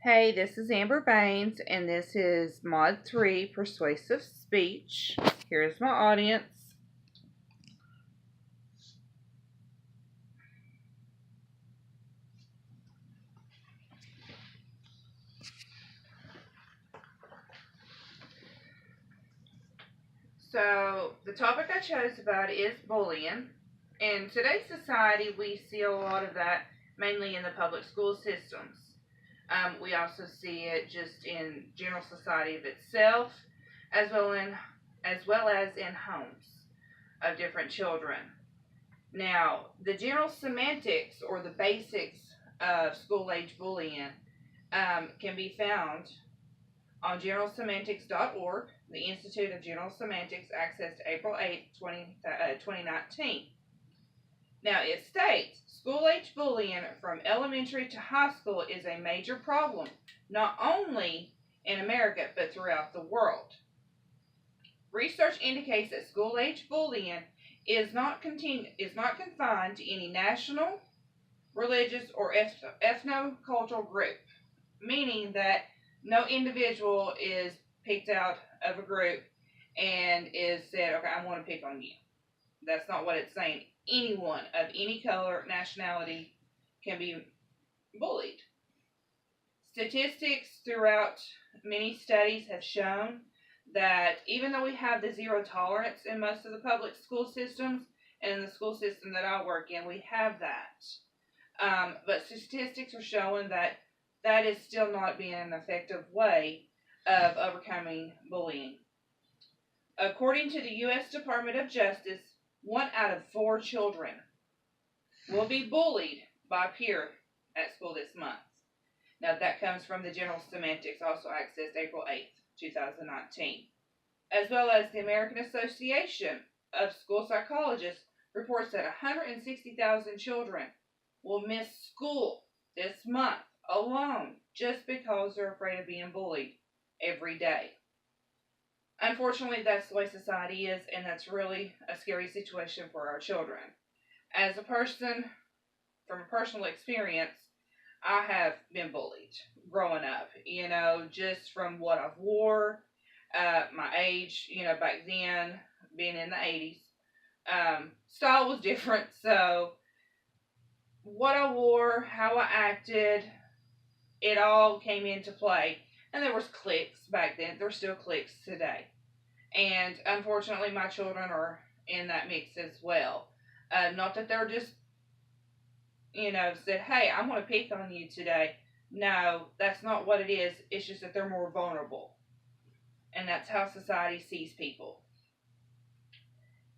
Hey, this is Amber Baines, and this is Mod 3 Persuasive Speech. Here's my audience. So, the topic I chose about is bullying. In today's society, we see a lot of that mainly in the public school systems. We also see it just in general society of itself, as well as in homes of different children. Now, the general semantics or the basics of school age bullying can be found on generalsemantics.org, the Institute of General Semantics, accessed April 8, 2019. Now, it states school age bullying from elementary to high school is a major problem, not only in America, but throughout the world. Research indicates that school age bullying is not confined to any national, religious, or ethno-cultural group, meaning that no individual is picked out of a group and is said, okay, I want to pick on you. That's not what it's saying. Anyone of any color, nationality can be bullied. Statistics throughout many studies have shown that even though we have the zero tolerance in most of the public school systems, and in the school system that I work in, we have that. But statistics are showing that that is still not being an effective way of overcoming bullying. According to the U.S. Department of Justice, 1 out of 4 children will be bullied by a peer at school this month. Now, that comes from the General Semantics, also accessed April 8th, 2019. As well as the American Association of School Psychologists reports that 160,000 children will miss school this month alone just because they're afraid of being bullied every day. Unfortunately, that's the way society is, and that's really a scary situation for our children. As a person, from a personal experience, I have been bullied growing up, just from what I wore, my age, back then, being in the 80s. Style was different, so what I wore, how I acted, it all came into play. And there was cliques back then. There's still cliques today. And unfortunately, my children are in that mix as well. Not that they're just, said, hey, I'm going to pick on you today. No, that's not what it is. It's just that they're more vulnerable. And that's how society sees people.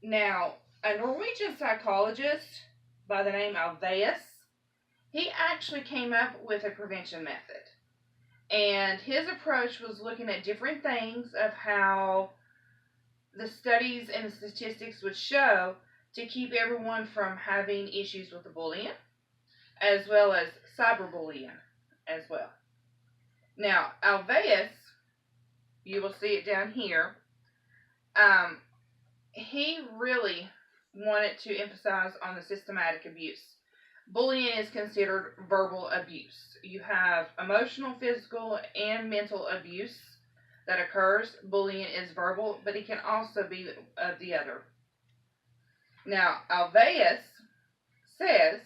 Now, a Norwegian psychologist by the name of Alveus, he actually came up with a prevention method. And his approach was looking at different things of how the studies and the statistics would show to keep everyone from having issues with the bullying, as well as cyberbullying as well. Now, Alveus, you will see it down here, he really wanted to emphasize on the systematic abuse. Bullying is considered verbal abuse. You have emotional, physical, and mental abuse that occurs. Bullying is verbal, but it can also be of the other. Now, Alveus says,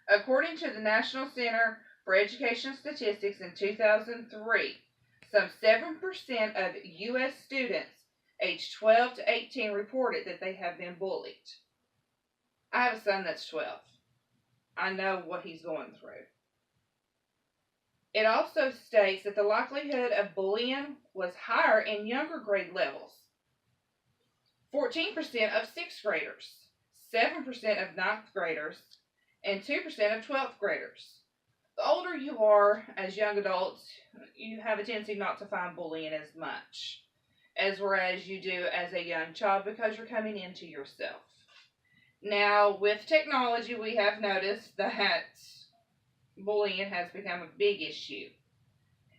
according to the National Center for Education Statistics in 2003, some 7% of U.S. students aged 12 to 18 reported that they have been bullied. I have a son that's 12. I know what he's going through. It also states that the likelihood of bullying was higher in younger grade levels. 14% of 6th graders, 7% of 9th graders, and 2% of 12th graders. The older you are as young adults, you have a tendency not to find bullying as much as whereas you do as a young child because you're coming into yourself. Now, with technology, we have noticed that bullying has become a big issue.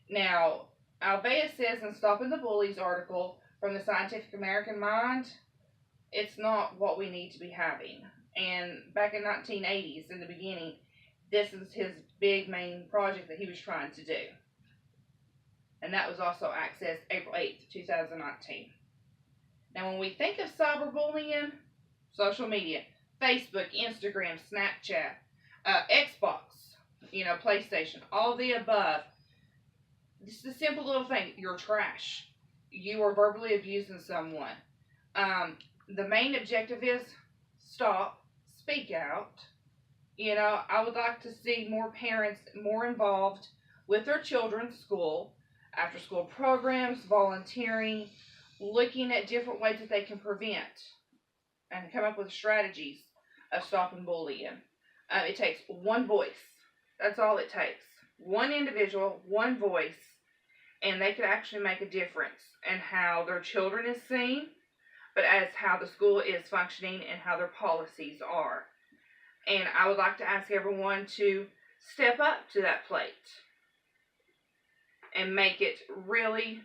Now, Alveus says in Stopping the Bullies article from the Scientific American Mind, it's not what we need to be having. And back in 1980s, in the beginning, This is his big main project that he was trying to do. And that was also accessed April 8th, 2019. Now, when we think of cyberbullying, social media, Facebook, Instagram, Snapchat, Xbox, PlayStation, all the above, just a simple little thing. You're trash. You are verbally abusing someone. The main objective is stop, speak out. I would like to see more parents more involved with their children's school, after school programs, volunteering, looking at different ways that they can prevent and come up with strategies of stopping bullying. It takes one voice. That's all it takes. One individual, one voice, and they could actually make a difference in how their children is seen, but as how the school is functioning and how their policies are. And I would like to ask everyone to step up to that plate and make it really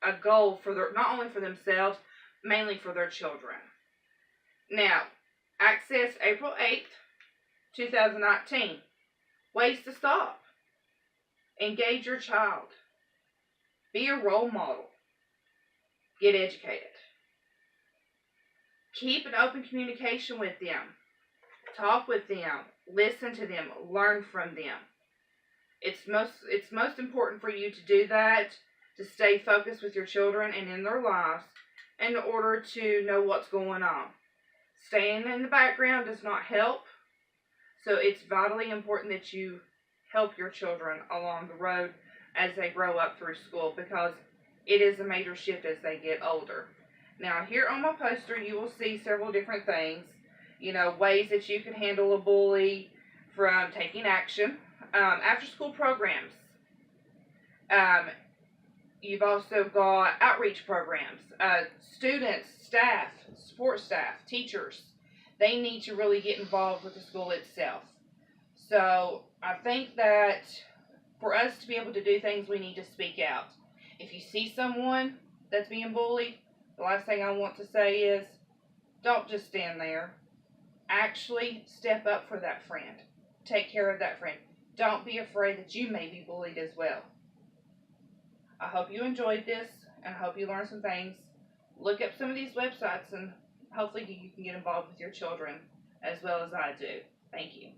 a goal for not only for themselves, mainly for their children. Now, access April 8th, 2019. Ways to stop. Engage your child. Be a role model. Get educated. Keep an open communication with them. Talk with them. Listen to them. Learn from them. It's most important for you to do that, to stay focused with your children and in their lives in order to know what's going on. Staying in the background does not help, so it's vitally important that you help your children along the road as they grow up through school, because it is a major shift as they get older. Now, here on my poster, you will see several different things, ways that you can handle a bully from taking action. After school programs. You've also got outreach programs. Students, staff, support staff, teachers, they need to really get involved with the school itself. So I think that for us to be able to do things, we need to speak out. If you see someone that's being bullied, the last thing I want to say is, don't just stand there. Actually step up for that friend. Take care of that friend. Don't be afraid that you may be bullied as well. I hope you enjoyed this, and I hope you learned some things. Look up some of these websites, and hopefully you can get involved with your children as well as I do. Thank you.